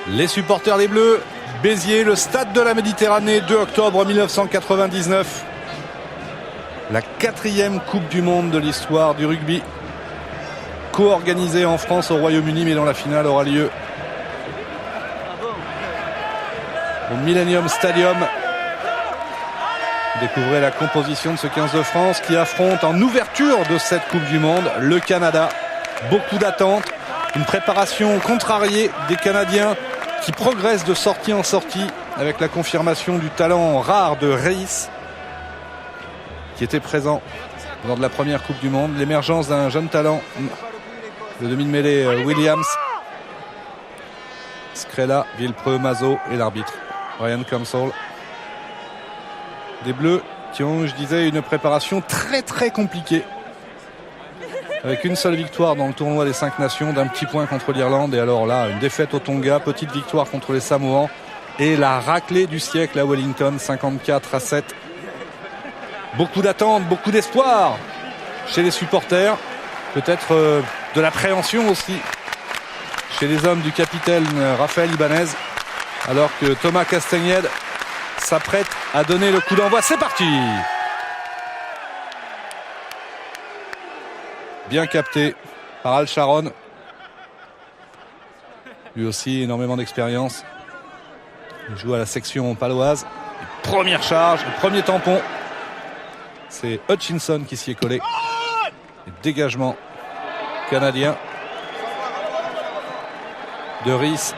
Les supporters des Bleus, Béziers, le stade de la Méditerranée, 2 octobre 1999. La 4e Coupe du Monde de l'histoire du rugby, co-organisée en France, au Royaume-Uni, mais dont la finale aura lieu au Millennium Stadium. Découvrez la composition de ce 15 de France qui affronte en ouverture de cette Coupe du Monde le Canada. Beaucoup d'attentes, une préparation contrariée des Canadiens qui progressent de sortie en sortie avec la confirmation du talent rare de Reis qui était présent lors de la première Coupe du Monde. L'émergence d'un jeune talent, le demi-de-mêlée Williams, Scrella, Villepreux, Mazo et l'arbitre Ryan Comsall. Des Bleus qui ont, je disais, une préparation très compliquée, avec une seule victoire dans le tournoi des 5 nations, d'un petit point contre l'Irlande, et alors là, une défaite au Tonga, petite victoire contre les Samoans, et la raclée du siècle à Wellington, 54-7. Beaucoup d'attentes, beaucoup d'espoir chez les supporters, peut-être de l'appréhension aussi chez les hommes du capitaine Raphaël Ibanez, alors que Thomas Castagnède s'apprête à donner le coup d'envoi. C'est parti! Bien capté par Al Sharon. Lui aussi, énormément d'expérience. Il joue à la section paloise. Première charge, le premier tampon. C'est Hutchinson qui s'y est collé. Et dégagement canadien de Reis,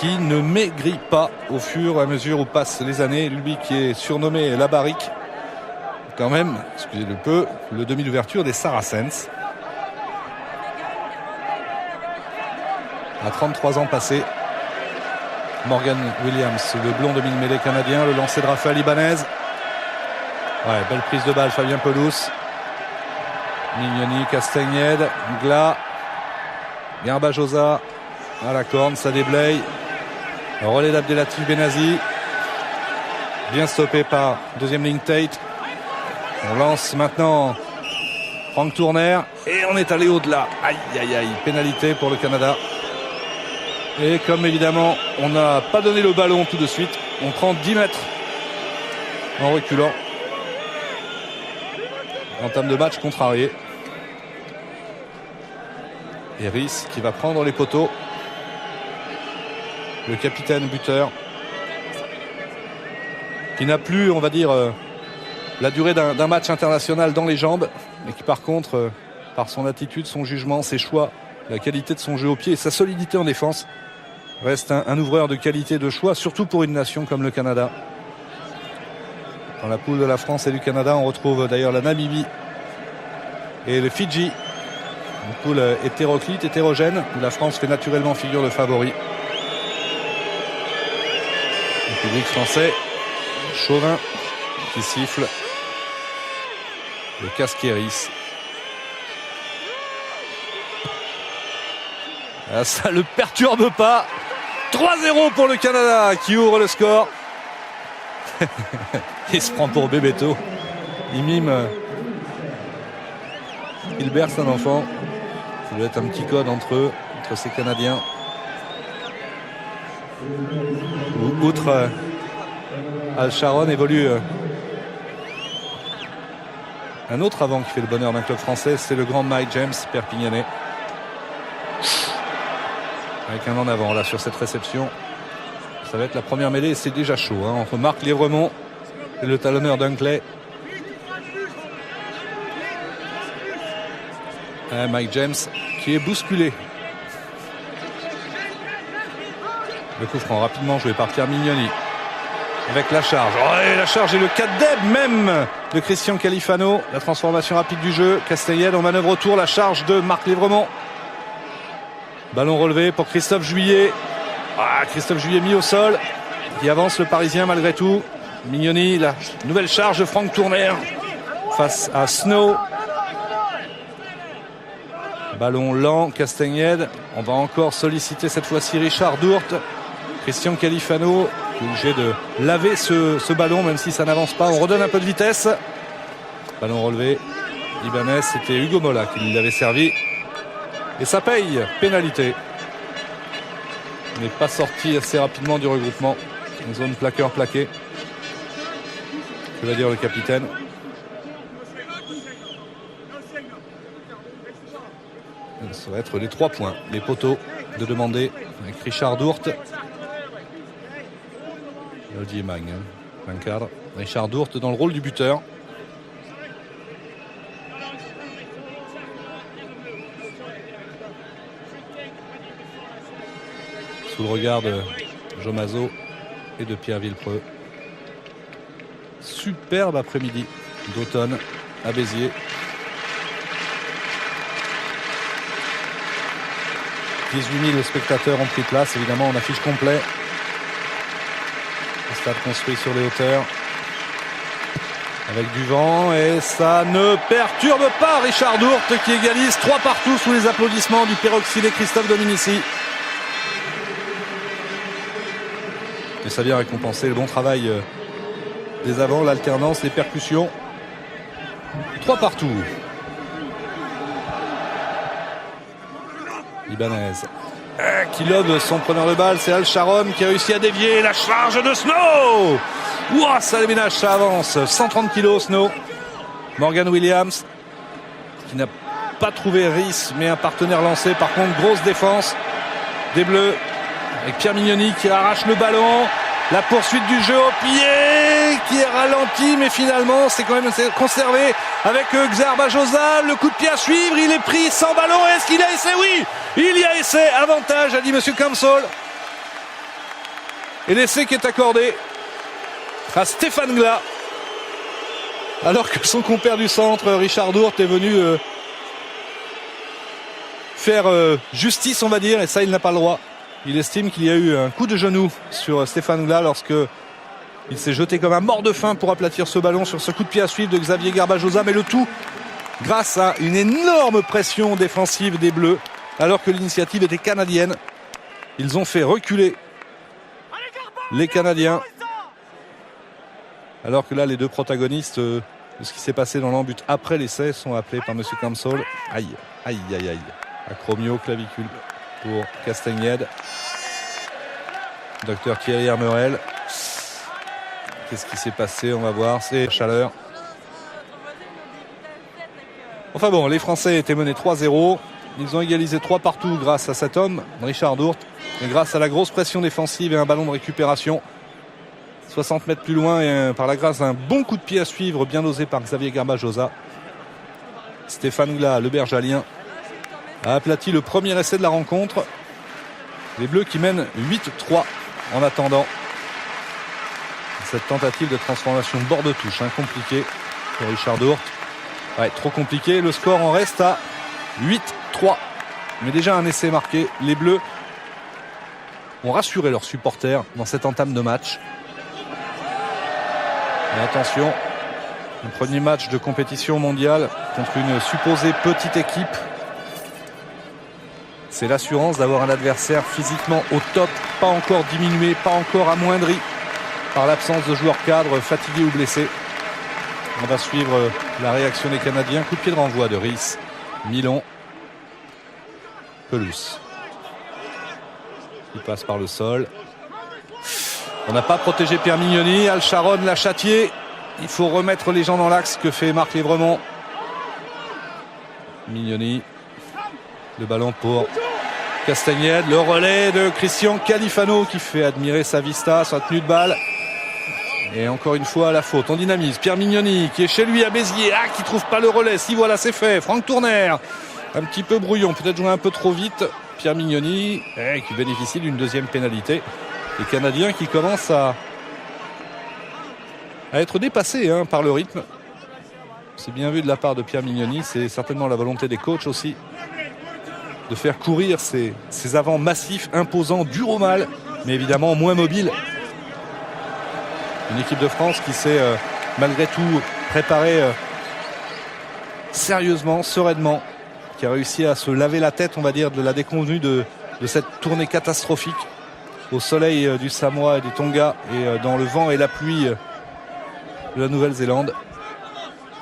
qui ne maigrit pas au fur et à mesure où passent les années. Lui qui est surnommé la barrique, quand même, excusez le peu, le demi d'ouverture des Saracens. À 33 ans passés, Morgan Williams, le blond demi-mêlée canadien, le lancer de Raphaël Ibanez. Ouais, belle prise de balle, Fabien Pelous. Mignoni, Castagnède, Glas, Garbajosa à la corne, ça déblaye. Relais d'Abdelatif Benazi. Bien stoppé par deuxième ligne Tate. On lance maintenant Franck Tourner et on est allé au-delà. Aïe aïe aïe, pénalité pour le Canada. Et comme évidemment on n'a pas donné le ballon tout de suite, on prend 10 mètres en reculant. Entame de match contrarié. Et Reis qui va prendre les poteaux. Le capitaine buteur qui n'a plus, on va dire, la durée d'un match international dans les jambes, mais qui par contre, par son attitude, son jugement, ses choix, la qualité de son jeu au pied et sa solidité en défense, reste un ouvreur de qualité de choix, surtout pour une nation comme le Canada. Dans la poule de la France et du Canada, on retrouve d'ailleurs la Namibie et le Fidji. Une poule hétéroclite, hétérogène, où la France fait naturellement figure de favori. Le public français, chauvin, qui siffle. Le Casqueris. Ah, ça le perturbe pas. 3-0 pour le Canada qui ouvre le score. Il se prend pour Bébéto. Il mime. Il berce un enfant. Ça doit être un petit code entre eux, entre ces Canadiens. Outre Al Sharon évolue un autre avant qui fait le bonheur d'un club français, c'est le grand Mike James, perpignanais. Avec un en avant là sur cette réception. Ça va être la première mêlée et c'est déjà chaud, hein, entre Marc Lièvremont et le talonneur Dunkley. Mike James qui est bousculé. Le coup franc rapidement joué par Pierre Mignoni. Avec la charge. Oh, et la charge et le 4 deb même de Christian Califano. La transformation rapide du jeu. Castagnède en manœuvre autour. La charge de Marc Lièvremont. Ballon relevé pour Christophe Juillet. Ah, Christophe Juillet mis au sol. Qui avance le Parisien malgré tout. Mignoni, la nouvelle charge de Franck Tourner face à Snow. Ballon lent, Castagnède. On va encore solliciter cette fois-ci Richard Dourte. Christian Califano qui est obligé de laver ce ballon, même si ça n'avance pas. On redonne un peu de vitesse. Ballon relevé. Ibanez, c'était Hugo Mola qui l'avait servi. Et ça paye. Pénalité. n'est pas sorti assez rapidement du regroupement. Une zone plaqueur-plaqué. Que va dire le capitaine? Ça va être les 3 points, les poteaux de demander avec Richard Dourte. Cadre. Richard Dourte dans le rôle du buteur. Sous le regard de Jomazo et de Pierre Villepreux. Superbe après-midi d'automne à Béziers. « 18 000 spectateurs ont pris place, évidemment en affiche complet. Le stade construit sur les hauteurs. Avec du vent et ça ne perturbe pas Richard Dourte qui égalise 3 partout sous les applaudissements du peroxydé Christophe Dominici. Et ça vient récompenser le bon travail des avants, l'alternance, les percussions. 3 partout. Ibanez qui lobe son preneur de balle, c'est Al Sharon qui a réussi à dévier la charge de Snow. Ouah, ça déménage, ça avance. 130 kilos Snow. Morgan Williams qui n'a pas trouvé Rhys mais un partenaire lancé. Par contre, grosse défense des Bleus avec Pierre Mignoni qui arrache le ballon. La poursuite du jeu au pied qui est ralenti mais finalement c'est quand même conservé avec Xar Bajosa. Le coup de pied à suivre, il est pris sans ballon. Est-ce qu'il a essai? Oui, il y a essai. Avantage, a dit monsieur Kamsol. Et l'essai qui est accordé à Stéphane Glas. Alors que son compère du centre, Richard Dourte, est venu faire justice, on va dire, et ça il n'a pas le droit. Il estime qu'il y a eu un coup de genou sur Stéphane Glas lorsque il s'est jeté comme un mort de faim pour aplatir ce ballon sur ce coup de pied à suivre de Xavier Garbajosa. Mais le tout grâce à une énorme pression défensive des Bleus alors que l'initiative était canadienne. Ils ont fait reculer les Canadiens. Alors que là, les 2 protagonistes de ce qui s'est passé dans l'embut après l'essai sont appelés par monsieur Kamsol. Aïe, aïe, aïe, aïe. Acromio, clavicule pour Castagnède. Docteur Thierry Hermerel. Qu'est-ce qui s'est passé? On va voir. C'est chaleur. Enfin bon, les Français étaient menés 3-0. Ils ont égalisé 3 partout grâce à cet homme, Richard Dourte. Et grâce à la grosse pression défensive et un ballon de récupération. 60 mètres plus loin et par la grâce d'un bon coup de pied à suivre bien osé par Xavier Garbajosa. Stéphane Glas, le Bergalien, a aplati le premier essai de la rencontre. Les Bleus qui mènent 8-3 en attendant cette tentative de transformation bord de touche, compliquée pour Richard Dourte. Ouais, trop compliqué. Le score en reste à 8-3. Mais déjà un essai marqué. Les Bleus ont rassuré leurs supporters dans cette entame de match. Et attention, le premier match de compétition mondiale contre une supposée petite équipe. C'est l'assurance d'avoir un adversaire physiquement au top, pas encore diminué, pas encore amoindri par l'absence de joueurs cadres fatigués ou blessés. On va suivre la réaction des Canadiens. Coup de pied de renvoi de Rhys, Milon, Pelous. Il passe par le sol. On n'a pas protégé Pierre Mignoni. Al Sharon l'a châtié. Il faut remettre les gens dans l'axe que fait Marc Lévremont. Mignoni. Le ballon pour Castagnède. Le relais de Christian Califano qui fait admirer sa vista, sa tenue de balle. Et encore une fois, la faute. On dynamise. Pierre Mignoni qui est chez lui à Béziers. Ah, qui trouve pas le relais. Si, voilà, c'est fait. Franck Tournaire. Un petit peu brouillon. Peut-être joué un peu trop vite. Pierre Mignoni qui bénéficie d'une deuxième pénalité. Les Canadiens qui commencent à être dépassés par le rythme. C'est bien vu de la part de Pierre Mignoni. C'est certainement la volonté des coachs aussi de faire courir ces avants massifs, imposants, durs au mal, mais évidemment moins mobiles. Une équipe de France qui s'est malgré tout préparée sérieusement, sereinement, qui a réussi à se laver la tête, on va dire, de la déconvenue de cette tournée catastrophique au soleil du Samoa et du Tonga et dans le vent et la pluie de la Nouvelle-Zélande.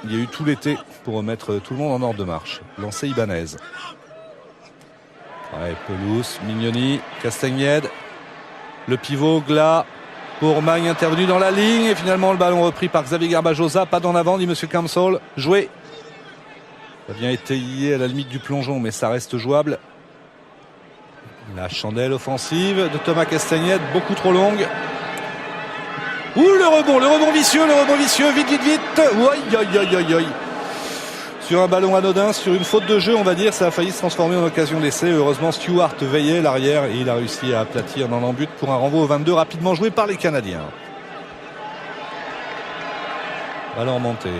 Il y a eu tout l'été pour remettre tout le monde en ordre de marche. Lancé Ibanez. Ouais, Pelous, Mignoni, Castagnède. Le pivot, Glas pour Magne, intervenu dans la ligne. Et finalement, le ballon repris par Xavier Garbajosa. Pas d'en avant, dit Monsieur Camsol. Joué. Ça vient étayer à la limite du plongeon, mais ça reste jouable. La chandelle offensive de Thomas Castagnette, beaucoup trop longue. Ouh, le rebond vicieux, vite. Aïe, aïe, aïe, aïe. Sur un ballon anodin, sur une faute de jeu, on va dire, ça a failli se transformer en occasion d'essai. Heureusement, Stewart veillait l'arrière et il a réussi à aplatir dans l'embut pour un renvoi au 22 rapidement joué par les Canadiens. Ballon remonté.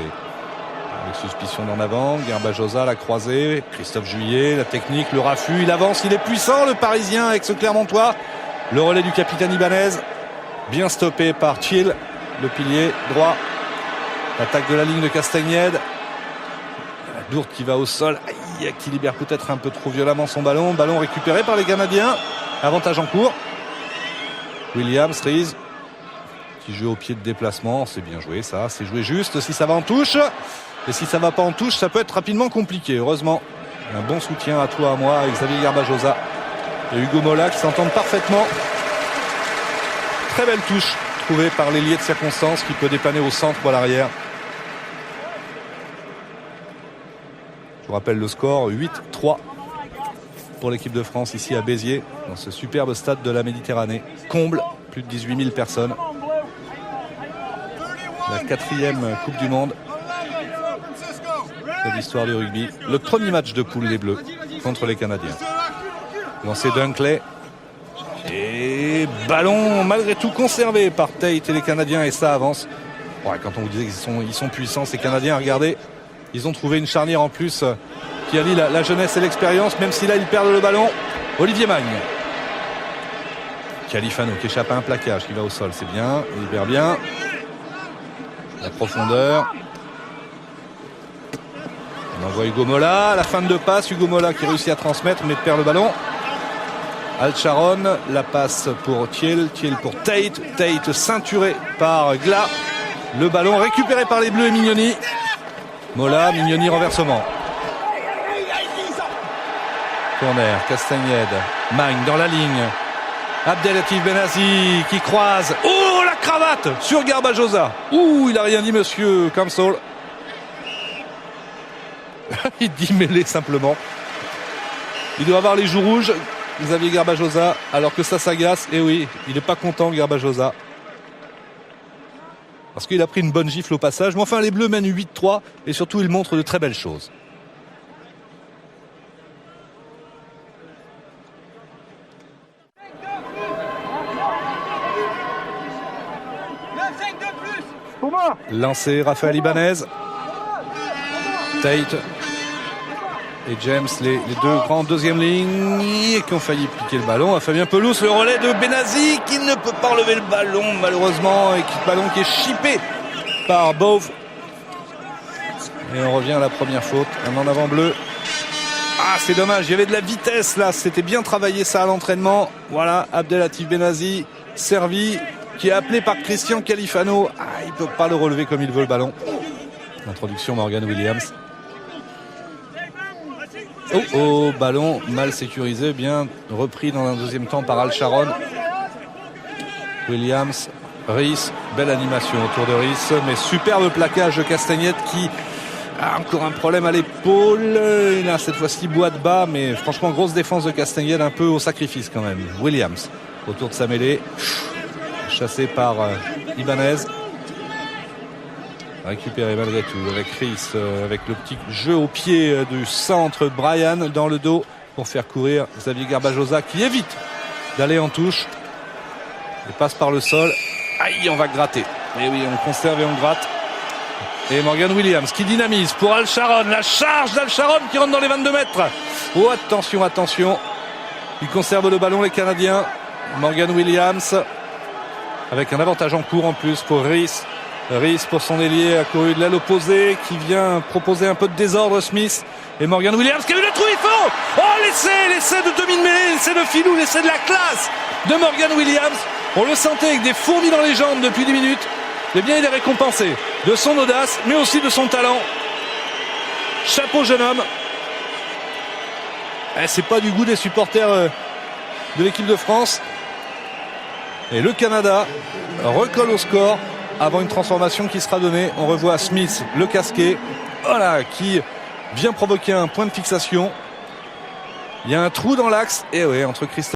Avec suspicion d'en avant, Garbajosa, la croisée, Christophe Juillet, la technique, le raffut, il avance, il est puissant le Parisien avec ce Clermontois. Le relais du capitaine Ibanez, bien stoppé par Thiel, le pilier droit. L'attaque de la ligne de Castagnette. Dourte qui va au sol, aïe, qui libère peut-être un peu trop violemment son ballon. Ballon récupéré par les Canadiens. Avantage en cours. Williams, Rees, qui joue au pied de déplacement. C'est bien joué ça, c'est joué juste. Si ça va en touche, et si ça va pas en touche, ça peut être rapidement compliqué. Heureusement, un bon soutien à toi, à moi, avec Xavier Garbajosa et Hugo Mola qui s'entendent parfaitement. Très belle touche trouvée par l'ailier de circonstance qui peut dépanner au centre ou à l'arrière. Je vous rappelle le score, 8-3 pour l'équipe de France ici à Béziers, dans ce superbe stade de la Méditerranée. Comble, plus de 18 000 personnes. La 4e Coupe du Monde de l'histoire du rugby. Le premier match de poule des Bleus contre les Canadiens. Lancé Dunkley. Et ballon malgré tout conservé par Tate et les Canadiens, et ça avance. Ouais, quand on vous disait qu'ils sont puissants ces Canadiens, regardez. Ils ont trouvé une charnière en plus qui allie la jeunesse et l'expérience, même si là ils perdent le ballon. Olivier Magne. Califano qui échappe à un plaquage, qui va au sol, c'est bien, il libère bien. La profondeur. On envoie Hugo Mola, à la fin de passe, Hugo Mola qui réussit à transmettre mais perd le ballon. Al Sharon, la passe pour Thiel pour Tate. Tate ceinturé par Glas. Le ballon récupéré par les Bleus et Mignoni. Mola, Mignoni, renversement. Corner, Castagnette, Magne dans la ligne. Abdelatif Benazi qui croise. Oh, la cravate sur Garbajosa. Ouh, il a rien dit, Monsieur Camsol. Il dit mêlé simplement. Il doit avoir les joues rouges, Xavier Garbajosa, alors que ça s'agace. Et oui, il n'est pas content, Garbajosa. Parce qu'il a pris une bonne gifle au passage. Mais enfin, les Bleus mènent 8-3 et surtout, ils montrent de très belles choses. Lancé Raphaël Ibanez. Tate et James, les deux grands deuxième ligne qui ont failli piquer le ballon. À Fabien Pelouse, le relais de Benazi qui ne peut pas relever le ballon malheureusement, et le ballon qui est chippé par Bove. Et on revient à la première faute, un en avant bleu. Ah, c'est dommage, il y avait de la vitesse là, c'était bien travaillé ça à l'entraînement. Voilà, Abdelatif Benazi servi, qui est appelé par Christian Califano. Ah, il ne peut pas le relever comme il veut le ballon. Introduction Morgan Williams. Oh, ballon mal sécurisé, bien repris dans un deuxième temps par Al Sharon. Williams, Rees, belle animation autour de Rees, mais superbe plaquage de Castagnette qui a encore un problème à l'épaule. Il a cette fois-ci boîte bas, mais franchement grosse défense de Castagnette, un peu au sacrifice quand même. Williams autour de sa mêlée, chassé par Ibanez. Récupéré malgré tout avec Rees, avec le petit jeu au pied du centre, Brian dans le dos pour faire courir Xavier Garbajosa qui évite d'aller en touche. Il passe par le sol. Aïe, on va gratter. Et oui, on conserve et on gratte. Et Morgan Williams qui dynamise pour Al Sharon. La charge d'Al Sharon qui rentre dans les 22 mètres. Oh, attention, attention. Il conserve le ballon, les Canadiens. Morgan Williams avec un avantage en cours en plus pour Rees. Rees pour son ailier a couru de l'aile opposée qui vient proposer un peu de désordre. Smith et Morgan Williams qui a eu le trou, il faut. Oh, l'essai de demi-mêlée, l'essai de filou, l'essai de la classe de Morgan Williams. On le sentait avec des fourmis dans les jambes depuis 10 minutes. Eh bien, il est récompensé de son audace, mais aussi de son talent. Chapeau, jeune homme. C'est pas du goût des supporters de l'équipe de France. Et le Canada recolle au score avant une transformation qui sera donnée. On revoit Smith, le casqué, voilà, qui vient provoquer un point de fixation. Il y a un trou dans l'axe, et ouais, entre Christophe